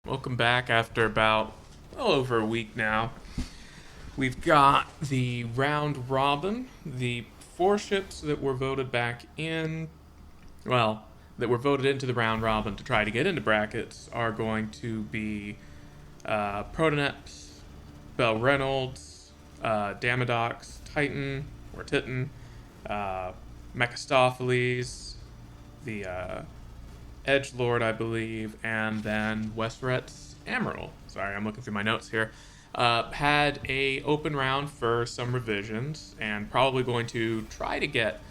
Welcome back after about over a week now. We've got the round robin. The 4 ships that were voted back in, well, that were voted into the round robin to try to get into brackets are going to be Protoneps, Bell Reynolds, Damadox, Titan, or Titan, Mephistopheles, the Edgelord, I believe, and then Westret's Emerald. Sorry, I'm looking through my notes here. Had a open round for some revisions, and probably going to try to get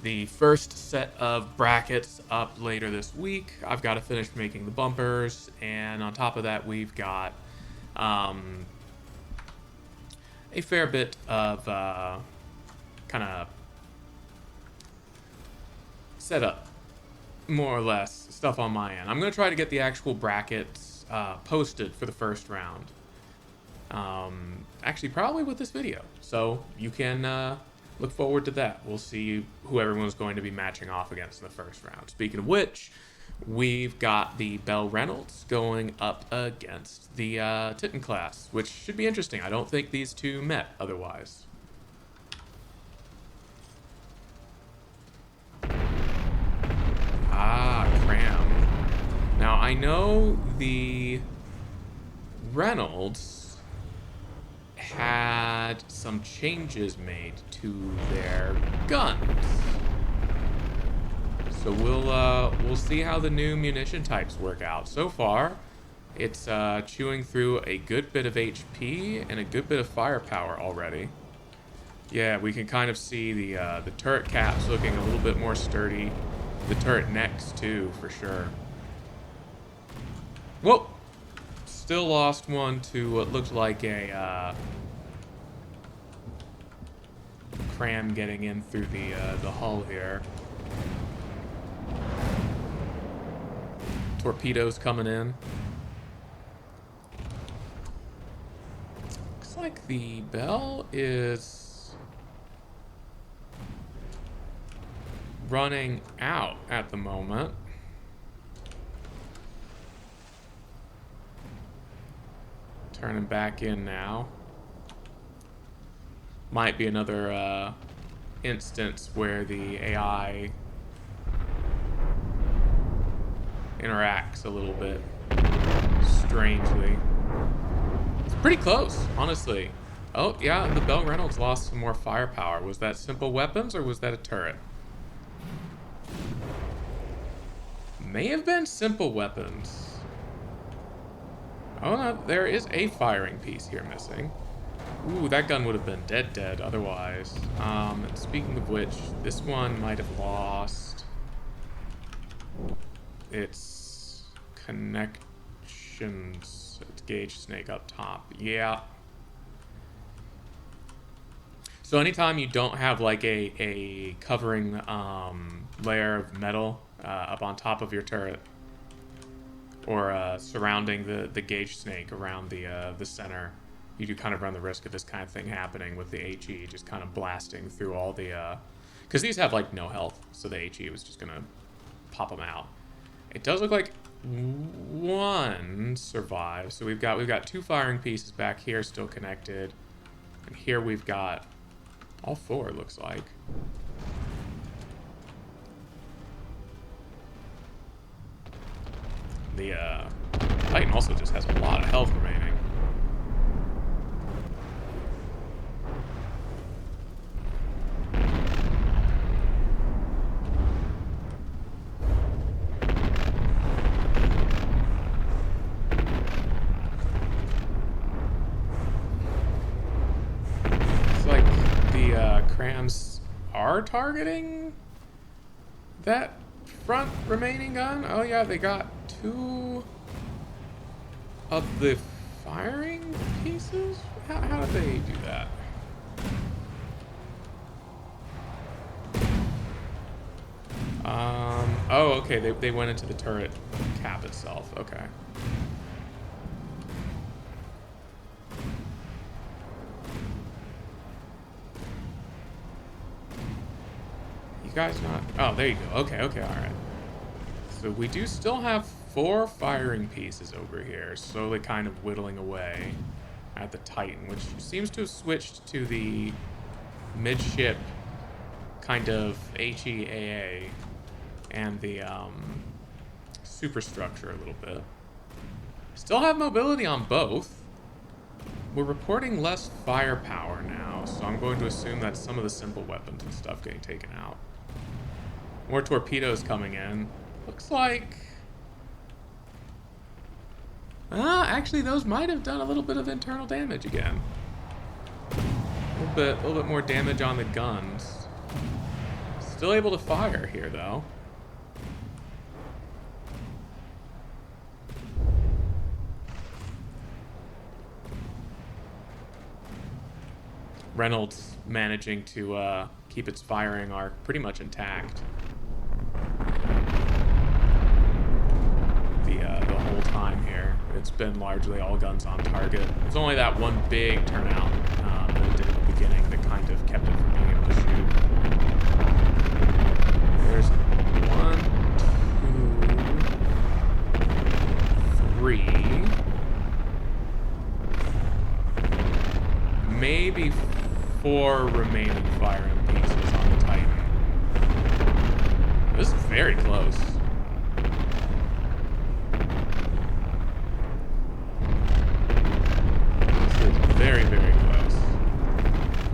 the first set of brackets up later this week. I've got to finish making the bumpers, and on top of that, we've got a fair bit of kind of setup, more or less, stuff on my end. I'm going to try to get the actual brackets posted for the first round. Actually, probably with this video. So you can look forward to that. We'll see who everyone's going to be matching off against in the first round. Speaking of which, we've got the Bell Reynolds going up against the Titan class, which should be interesting. I don't think these two met otherwise. Cram. Now, I know the Reynolds had some changes made to their guns. So we'll see how the new munition types work out. So far, it's chewing through a good bit of HP and a good bit of firepower already. Yeah, we can kind of see the turret caps looking a little bit more sturdy. The turret necks too, for sure. Whoa! Still lost one to what looked like a cram getting in through the hull here. Torpedoes coming in. Looks like the Bell is running out at the moment. Turning back in now. Might be another instance where the AI interacts a little bit strangely. It's pretty close, honestly. Oh, yeah, the Bell Reynolds lost some more firepower. Was that simple weapons or was that a turret? May have been simple weapons. Oh no, there is a firing piece here missing. Ooh, that gun would have been dead otherwise. And speaking of which, this one might have lost its connections. Its gauge snake up top. Yeah. So anytime you don't have like a covering layer of metal up on top of your turret, or surrounding the gauge snake around the center, you do kind of run the risk of this kind of thing happening with the HE just kind of blasting through all the because these have like no health, so the HE was just gonna pop them out. It does look like one survives, so we've got 2 firing pieces back here still connected, and here we've got all 4, it looks like. The Titan also just has a lot of health remaining. It's like the crams are targeting that front remaining gun. Oh yeah, they got 2 of the firing pieces? How did they do that? Oh, okay, they went into the turret cap itself, okay. You guys not, oh, there you go, okay, alright. So we do still have 4 firing pieces over here, slowly kind of whittling away at the Titan, which seems to have switched to the midship kind of HEAA and the superstructure a little bit. Still have mobility on both. We're reporting less firepower now, so I'm going to assume that some of the simple weapons and stuff getting taken out. More torpedoes coming in. Looks like... actually, those might have done a little bit of internal damage again. A little bit more damage on the guns. Still able to fire here, though. Reynolds managing to keep its firing arc pretty much intact. The whole time here, it's been largely all guns on target. It's only that one big turnout that it did at the beginning that kind of kept it from being able to shoot. There's 1, 2, 3, maybe 4 remaining firing pieces on the Titan. This is very close. Very, very close.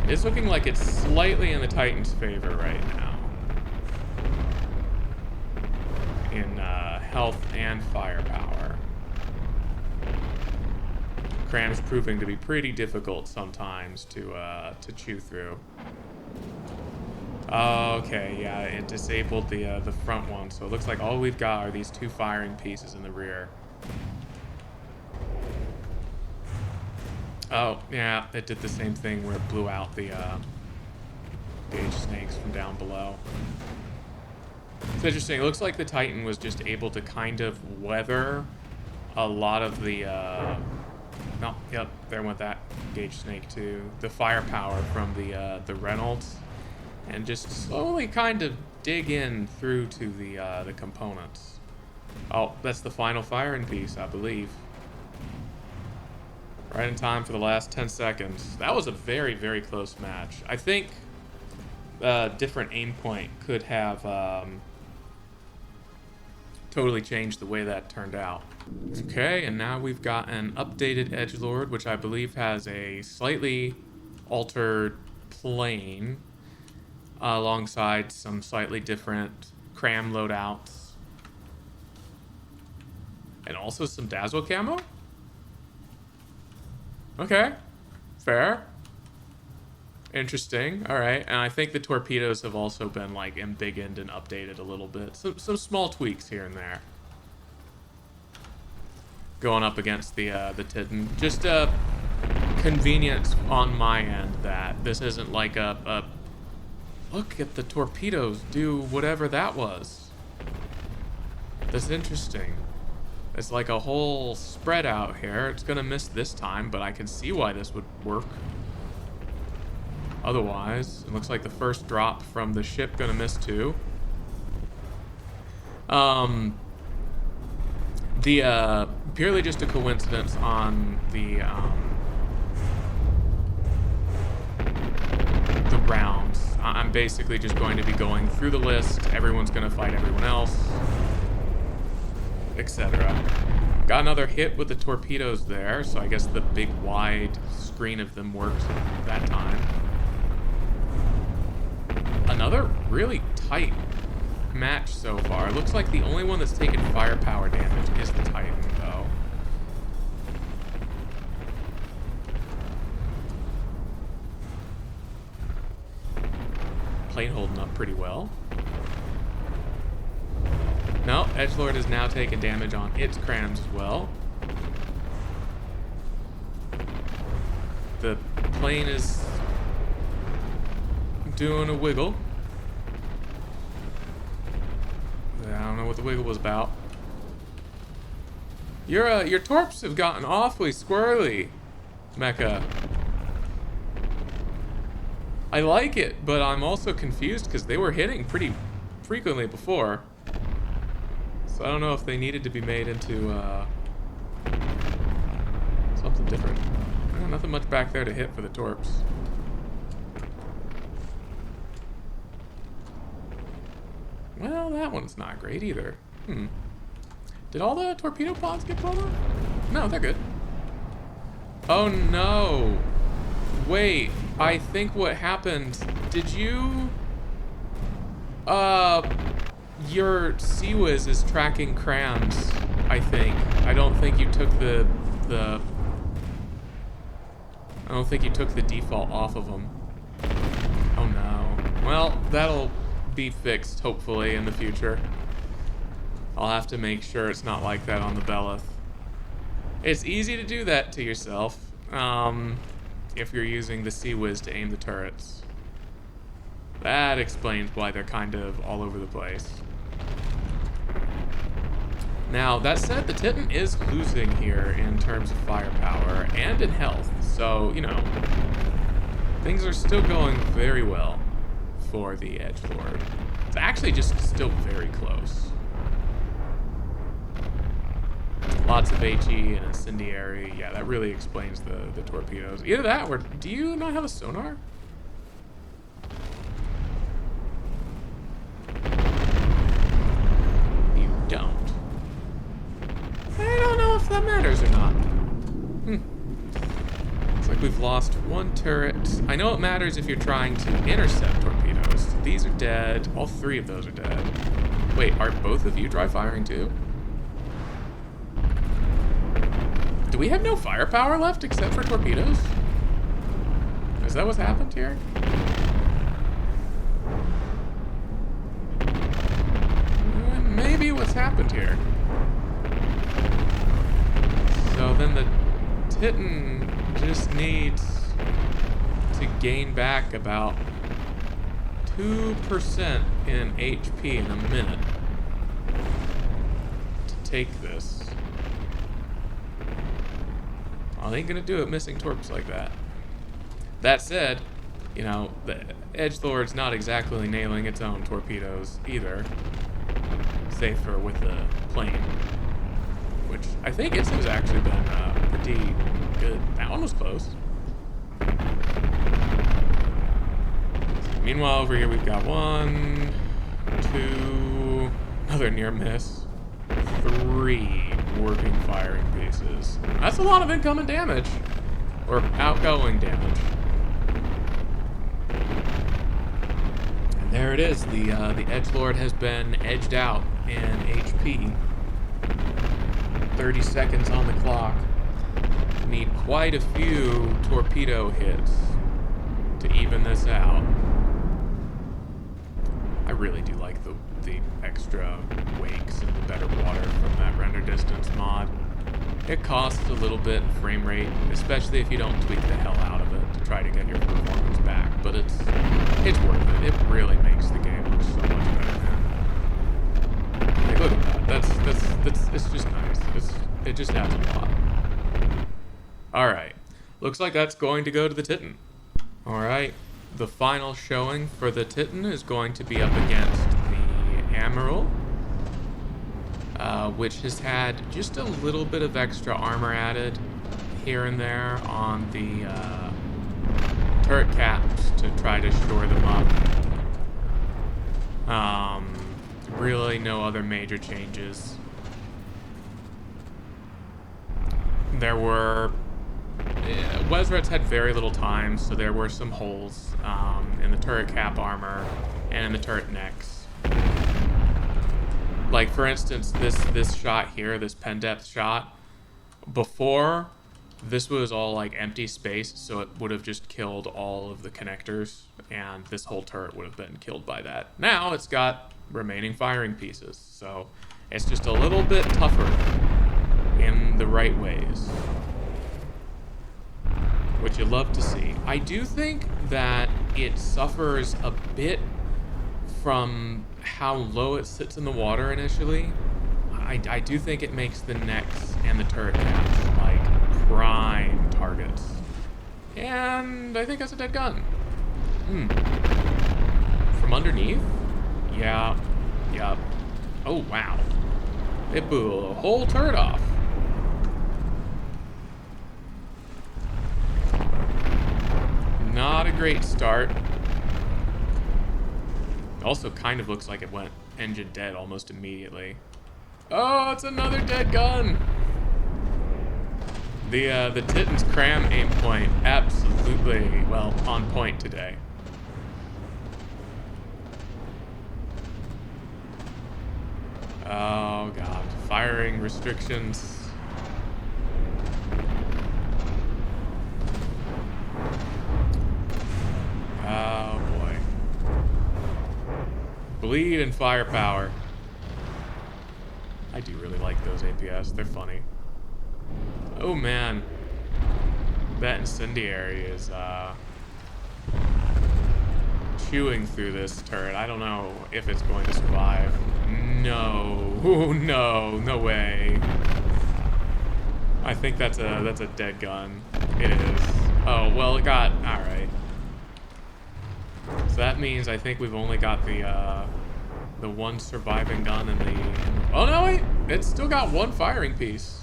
It's looking like it's slightly in the Titan's favor right now. In health and firepower. Cram's proving to be pretty difficult sometimes to chew through. Okay, yeah, it disabled the front one, so it looks like all we've got are these 2 firing pieces in the rear. Oh, yeah, it did the same thing where it blew out the gauge snakes from down below. It's interesting. It looks like the Titan was just able to kind of weather a lot of the... no, yep, there went that gauge snake too. The firepower from the Reynolds. And just slowly kind of dig in through to the components. Oh, that's the final firing piece, I believe. Right in time for the last 10 seconds. That was a very, very close match. I think different aim point could have totally changed the way that turned out. Okay, and now we've got an updated edgelord, which I believe has a slightly altered plane alongside some slightly different cram loadouts. And also some dazzle camo? Okay, fair. Interesting. All right, and I think the torpedoes have also been like embiggened and updated a little bit. Some small tweaks here and there. Going up against the Titan. Just a convenience on my end that this isn't like a look at the torpedoes do whatever that was. That's interesting. It's like a whole spread out here. It's gonna miss this time, but I can see why this would work. Otherwise, it looks like the first drop from the ship gonna miss too. Purely just a coincidence on the rounds. I'm basically just going to be going through the list. Everyone's gonna fight everyone else, etc. Got another hit with the torpedoes there, so I guess the big wide screen of them worked that time. Another really tight match so far. It looks like the only one that's taken firepower damage is the Titan, though. Plane holding up pretty well. No, edgelord has now taken damage on its crams as well. The plane is doing a wiggle. I don't know what the wiggle was about. Your torps have gotten awfully squirrely, Mecha. I like it, but I'm also confused because they were hitting pretty frequently before. So I don't know if they needed to be made into something different. Nothing much back there to hit for the torps. Well, that one's not great either. Did all the torpedo pods get blown up? No, they're good. Oh no! Wait, I think what happened... Did you... Your Sea-Wiz is tracking crams, I think. I don't think you took the I don't think you took the default off of them. Oh no. Well, that'll be fixed, hopefully, in the future. I'll have to make sure it's not like that on the Belith. It's easy to do that to yourself, if you're using the Sea-Wiz to aim the turrets. That explains why they're kind of all over the place. Now, that said, the Titan is losing here in terms of firepower and in health. So, you know, things are still going very well for the Edgelord. It's actually just still very close. Lots of HE and incendiary. Yeah, that really explains the torpedoes. Either that or do you not have a sonar? You don't. I don't know if that matters or not. Looks like we've lost one turret. I know it matters if you're trying to intercept torpedoes. These are dead. All three of those are dead. Wait, are both of you dry firing too? Do we have no firepower left except for torpedoes? Is that what's happened here? Maybe what's happened here. So then the Titan just needs to gain back about 2% in HP in a minute to take this. I ain't gonna do it missing torps like that. That said, you know, the Edgelord's not exactly nailing its own torpedoes either. Save for with the plane. Which I think its has actually been pretty good. That one was close. Meanwhile, over here we've got 1, 2, another near miss, 3 working firing pieces. That's a lot of incoming damage, or outgoing damage. And there it is. The Edgelord has been edged out in HP. 30 seconds on the clock. Need quite a few torpedo hits to even this out. I really do like the extra wakes and the better water from that render distance mod. It costs a little bit in frame rate, especially if you don't tweak the hell out of it to try to get your performance back, but it's worth it. It really makes the game look so much better now. Like, look at that. It's just nice. It just adds a lot. Alright. Looks like that's going to go to the Titan. Alright. The final showing for the Titan is going to be up against the Amiral, which has had just a little bit of extra armor added here and there on the turret caps to try to shore them up. Really no other major changes. There were... Wezret's had very little time, so there were some holes in the turret cap armor and in the turret necks. Like, for instance, this shot here, this pen depth shot, before, this was all like empty space, so it would have just killed all of the connectors, and this whole turret would have been killed by that. Now it's got remaining firing pieces, so it's just a little bit tougher in the right ways, which you love to see. I do think that it suffers a bit from how low it sits in the water initially. I do think it makes the necks and the turret caps like prime targets. And I think that's a dead gun. From underneath? Yeah. Oh, wow. It blew a whole turret off. Not a great start. Also kind of looks like it went engine dead almost immediately. Oh, it's another dead gun. The Titan's cram aim point, absolutely, well, on point today. Oh god, firing restrictions. Oh boy. Bleed and firepower. I do really like those APS, they're funny. Oh man. That incendiary is chewing through this turret. I don't know if it's going to survive. No. Oh no, no way. I think that's a dead gun. It is. Oh well, it got alright. So that means I think we've only got the one surviving gun in the oh no wait! It's still got one firing piece.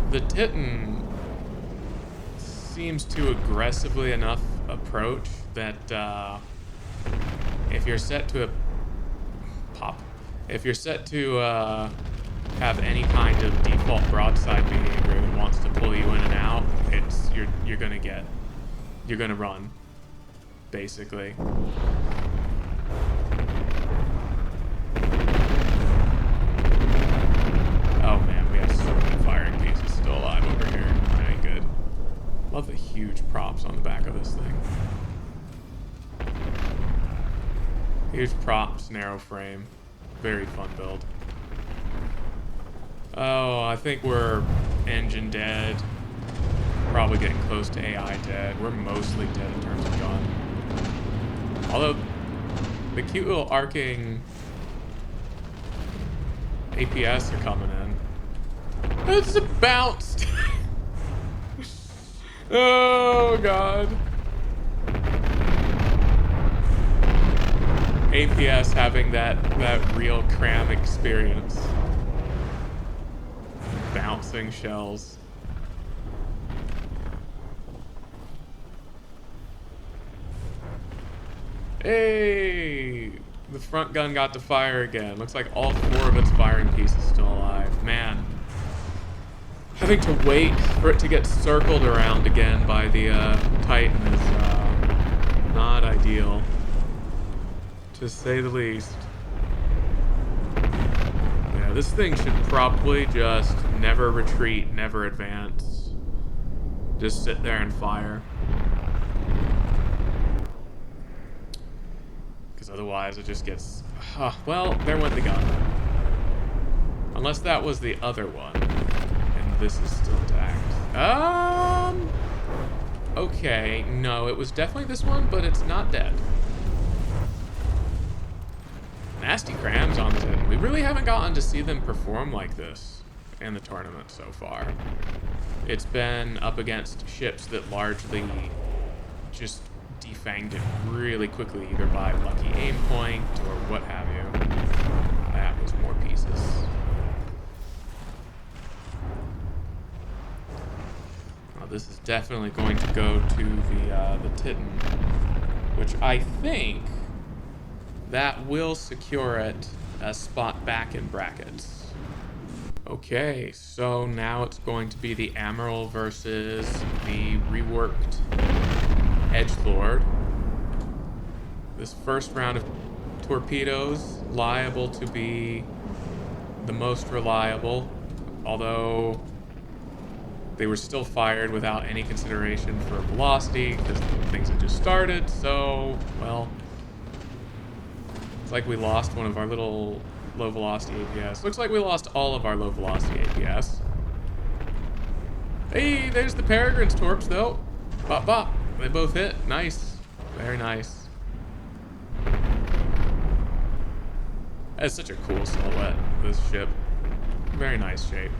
The Titan seems to aggressively enough approach that if you're set to have any kind of default broadside behavior and wants to pull you in and out, you're gonna run, basically. Oh man, we have so many firing pieces still alive over here. That ain't good. Love the huge props on the back of this thing. Huge props, narrow frame. Very fun build. Oh, I think we're engine dead. Probably getting close to AI dead. We're mostly dead in terms of gun. Although, the cute little arcing APS are coming in. It's bounced! Oh, God. APS having that real cram experience. Bouncing shells. Hey! The front gun got to fire again. Looks like all 4 of its firing pieces still alive. Man. Having to wait for it to get circled around again by the Titan is not ideal, to say the least. Yeah, this thing should probably just never retreat, never advance. Just sit there and fire. Because otherwise it just gets... well, there went the gun. Unless that was the other one. And this is still intact. Okay, no, it was definitely this one, but it's not dead. Nasty crams on it. We really haven't gotten to see them perform like this in the tournament so far. It's been up against ships that largely just defanged it really quickly, either by lucky aim point or what have you. That was more pieces. Well, this is definitely going to go to the Titan, which I think that will secure it a spot back in brackets. Okay, so now it's going to be the Admiral versus the reworked Edgelord. This first round of torpedoes, liable to be the most reliable, although they were still fired without any consideration for velocity because things had just started, so, well, it's like we lost one of our little low velocity APS. Looks like we lost all of our low velocity APS. Hey, there's the Peregrine's torps though. Bop bop. They both hit. Nice. Very nice. That's such a cool silhouette, this ship. Very nice shape.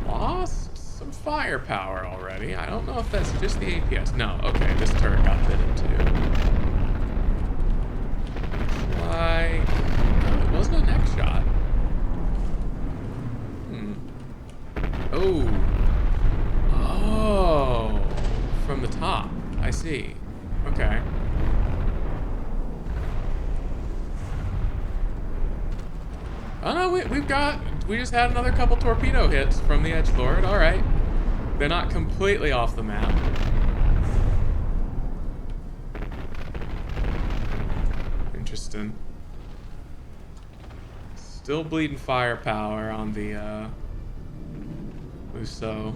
Lost some firepower already. I don't know if that's just the APS. No, okay, this turret got fitted too. Like, no, it wasn't a neck shot. Oh. Oh. From the top. I see. Okay. Oh no, we just had another couple torpedo hits from the edgelord. Alright. They're not completely off the map. Interesting. Still bleeding firepower on the, Lusso.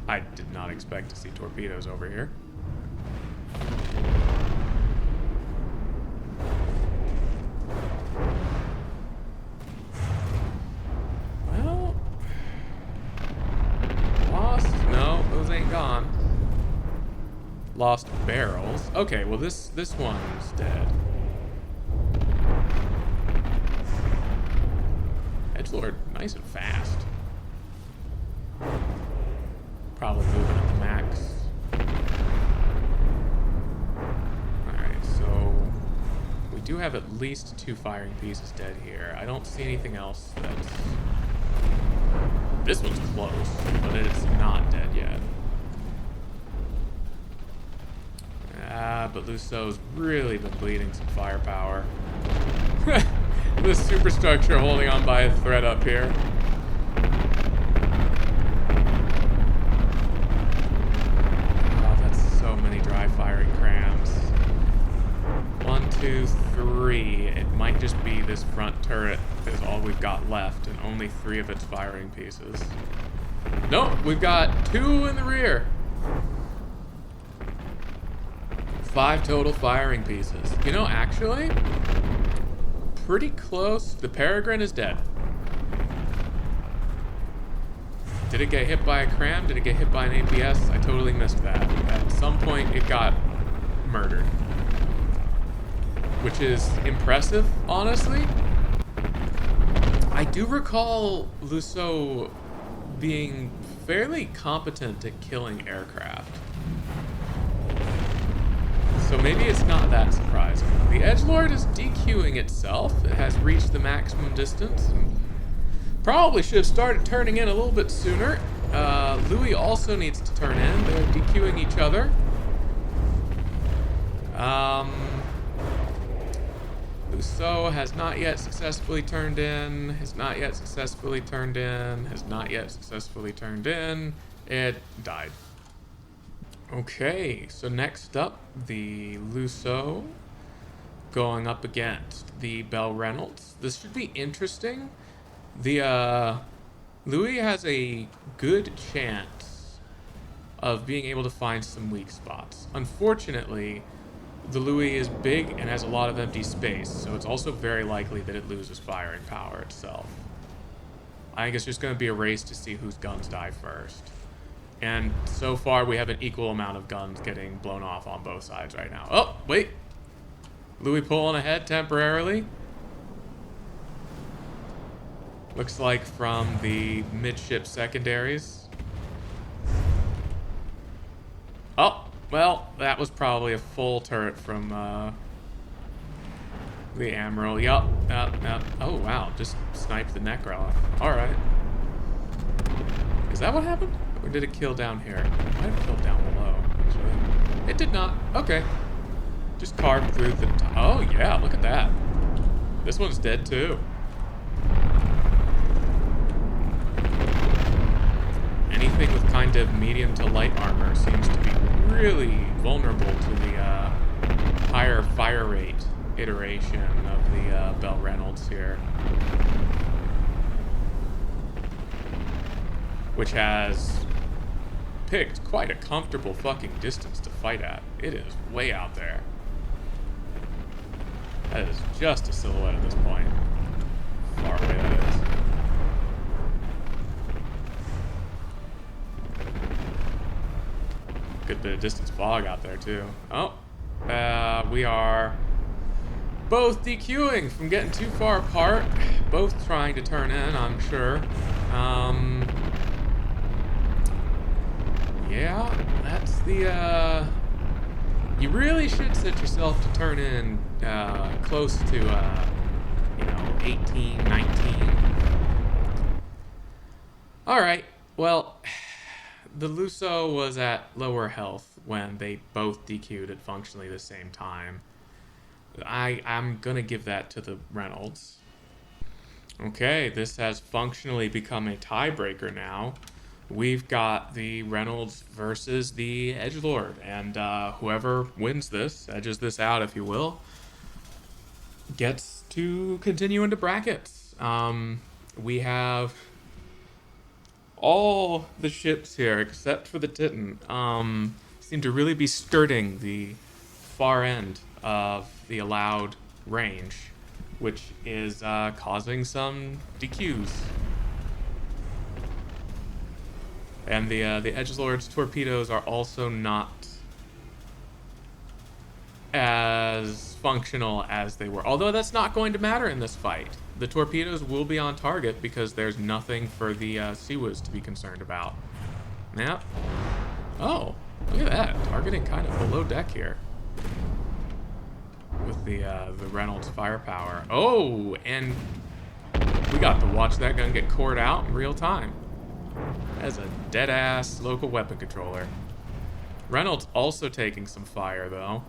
I did not expect to see torpedoes over here. Well, lost? No, those ain't gone. Lost barrels. Okay, well this one's dead. Edgelord, nice and fast. Probably moving at the max. Alright, so we do have at least 2 firing pieces dead here. I don't see anything else that's... This one's close, but it's not dead yet. But Lusso's really been bleeding some firepower. The superstructure holding on by a thread up here. Oh, that's so many dry firing crams. 1, 2, 3. It might just be this front turret is all we've got left, and only 3 of its firing pieces. Nope, we've got 2 in the rear. 5 total firing pieces. You know, actually, pretty close. The Peregrine is dead. Did it get hit by a cram? Did it get hit by an APS? I totally missed that. At some point, it got murdered. Which is impressive, honestly. I do recall Lusso being fairly competent at killing aircraft. So maybe it's not that surprising. The edgelord is DQing itself. It has reached the maximum distance. And probably should have started turning in a little bit sooner. Louis also needs to turn in. They're DQing each other. Lusso has not yet successfully turned in. Has not yet successfully turned in. Has not yet successfully turned in. It died. Okay, so next up, the Lusso going up against the Bell Reynolds. This should be interesting. The Louis has a good chance of being able to find some weak spots. Unfortunately, the Louis is big and has a lot of empty space, so it's also very likely that it loses firing power itself. I think it's just going to be a race to see whose guns die first. And so far, we have an equal amount of guns getting blown off on both sides right now. Oh, wait. Louis pulling ahead temporarily. Looks like from the midship secondaries. Oh, well, that was probably a full turret from the Admiral. Yup. Oh, wow. Just sniped the Necro off. All right. Is that what happened? Or did it kill down here? It might have killed down below, actually. It did not. Okay. Just carved through the top. Oh, yeah, look at that. This one's dead, too. Anything with kind of medium to light armor seems to be really vulnerable to the higher fire rate iteration of the Bell Reynolds here. Which has picked quite a comfortable fucking distance to fight at. It is way out there. That is just a silhouette at this point. Far away that is. Good bit of distance fog out there too. Oh, we are both DQing from getting too far apart. Both trying to turn in, I'm sure. Yeah, that's the, you really should set yourself to turn in close to, you know, 18, 19. Alright, well, the Luso was at lower health when they both DQ'd at functionally the same time. I'm gonna give that to the Reynolds. Okay, this has functionally become a tiebreaker now. We've got the Reynolds versus the Edgelord, and whoever wins this, edges this out if you will, gets to continue into brackets. We have all the ships here, except for the Titan, seem to really be skirting the far end of the allowed range, which is causing some DQs. And the Edgelord's torpedoes are also not as functional as they were. Although that's not going to matter in this fight. The torpedoes will be on target because there's nothing for the Seawas to be concerned about. Yep. Oh, look at that. Targeting kind of below deck here. With the Reynolds firepower. Oh, and we got to watch that gun get cored out in real time. As a dead-ass local weapon controller. Reynolds also taking some fire, though.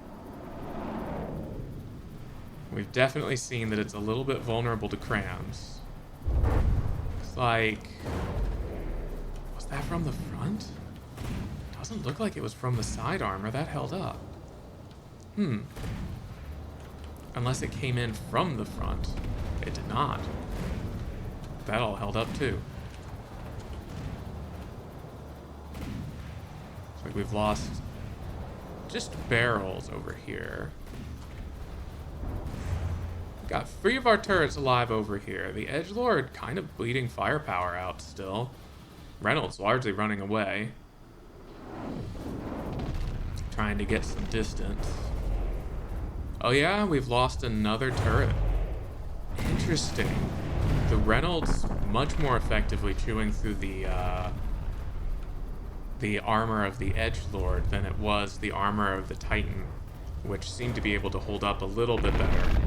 We've definitely seen that it's a little bit vulnerable to crams. Looks like... Was that from the front? Doesn't look like it was from the side armor. That held up. Unless it came in from the front. It did not. That all held up, too. Looks like we've lost just barrels over here. Got 3 of our turrets alive over here. The Edgelord kind of bleeding firepower out still. Reynolds largely running away. Trying to get some distance. Oh yeah, we've lost another turret. Interesting. The Reynolds much more effectively chewing through the armor of the Edgelord than it was the armor of the Titan, which seemed to be able to hold up a little bit better.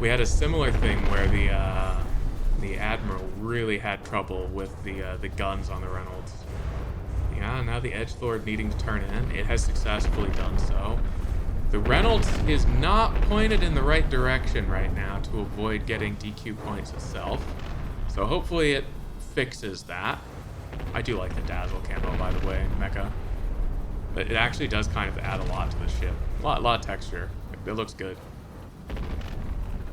We had a similar thing where the Admiral really had trouble with the guns on the Reynolds. Yeah, now the Edgelord needing to turn in. It has successfully done so. The Reynolds is not pointed in the right direction right now to avoid getting DQ points itself. So hopefully it fixes that. I do like the Dazzle camo, by the way, Mecha. But it actually does kind of add a lot to the ship. A lot of texture. It looks good.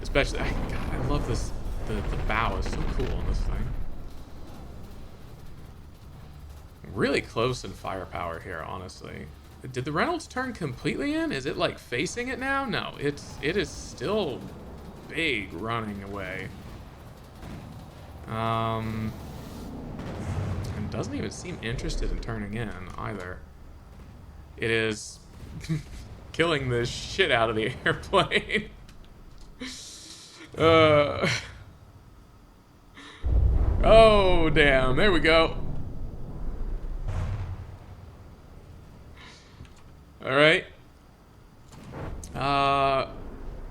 Especially, God, I love this. The bow is so cool in this thing. Really close in firepower here, honestly. Did the Reynolds turn completely in? Is it like facing it now? No, it is still big running away. And doesn't even seem interested in turning in either. It is killing the shit out of the airplane. Oh, damn. There we go. All right.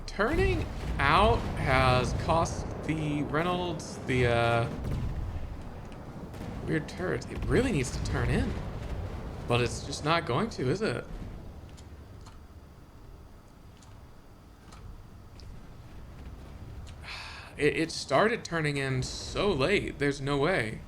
Turning out has cost the Reynolds the weird turret. It really needs to turn in, but it's just not going to, is it? It started turning in so late. There's no way.